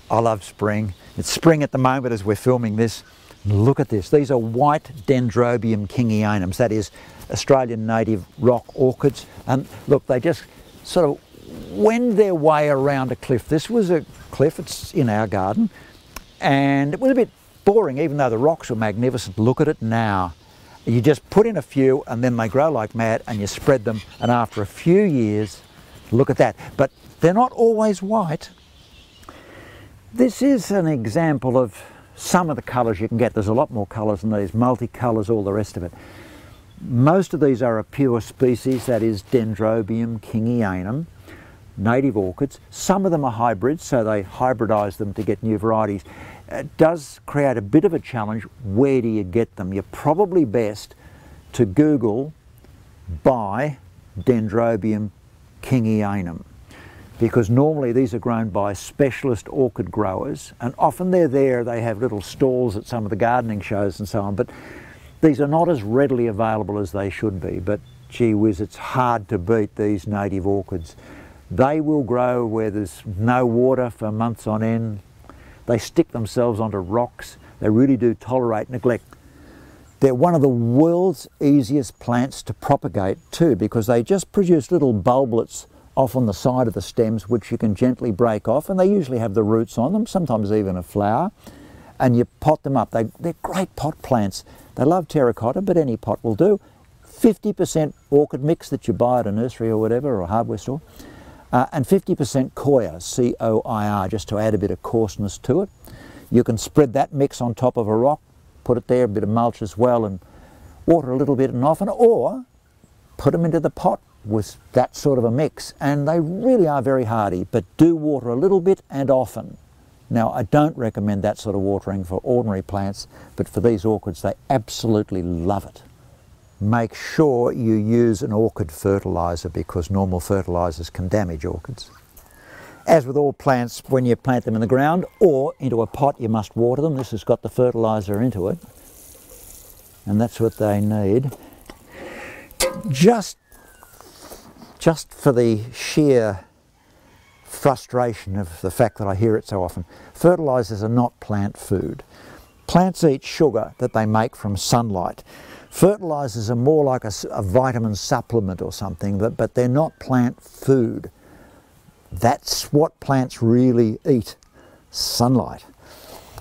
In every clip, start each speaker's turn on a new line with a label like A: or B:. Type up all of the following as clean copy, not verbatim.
A: I love spring. It's spring at the moment as we're filming this. Look at this. These are white Dendrobium kingianums, that is Australian native rock orchids. And look, they just sort of wend their way around a cliff. This was a cliff, it's in our garden, and it was a bit boring even though the rocks were magnificent. Look at it now. You just put in a few and then they grow like mad and you spread them, and after a few years, look at that. But they're not always white. This is an example of some of the colours you can get. There's a lot more colours than these, multicolours, all the rest of it. Most of these are a pure species, that is Dendrobium kingianum, native orchids. Some of them are hybrids, so they hybridise them to get new varieties. It does create a bit of a challenge. Where do you get them? You're probably best to Google by Dendrobium kingianum, because normally these are grown by specialist orchid growers, and often they're there, they have little stalls at some of the gardening shows and so on, but these are not as readily available as they should be. But gee whiz, it's hard to beat these native orchids. They will grow where there's no water for months on end. They stick themselves onto rocks. They really do tolerate neglect. They're one of the world's easiest plants to propagate too, because they just produce little bulblets off on the side of the stems which you can gently break off, and they usually have the roots on them, sometimes even a flower, and you pot them up. They're great pot plants. They love terracotta, but any pot will do. 50% orchid mix that you buy at a nursery or whatever, or a hardware store, and 50% coir, C-O-I-R, just to add a bit of coarseness to it. You can spread that mix on top of a rock, put it there, a bit of mulch as well, and water a little bit and often, or put them into the pot with that sort of a mix, and they really are very hardy, but do water a little bit and often. Now, I don't recommend that sort of watering for ordinary plants, but for these orchids, they absolutely love it. Make sure you use an orchid fertiliser, because normal fertilisers can damage orchids. As with all plants, when you plant them in the ground or into a pot, you must water them. This has got the fertiliser into it, and that's what they need. Just for the sheer frustration of the fact that I hear it so often, fertilisers are not plant food. Plants eat sugar that they make from sunlight. Fertilisers are more like a vitamin supplement or something, but they're not plant food. That's what plants really eat, sunlight,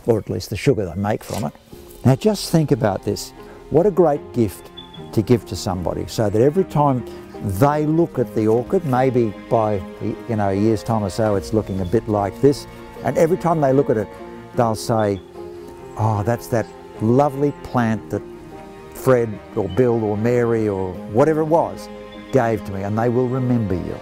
A: or at least the sugar they make from it. Now just think about this. What a great gift to give to somebody, so that every time they look at the orchid, maybe by a year's time or so it's looking a bit like this, and every time they look at it they'll say, oh, that's that lovely plant that Fred or Bill or Mary or whatever it was gave to me, and they will remember you.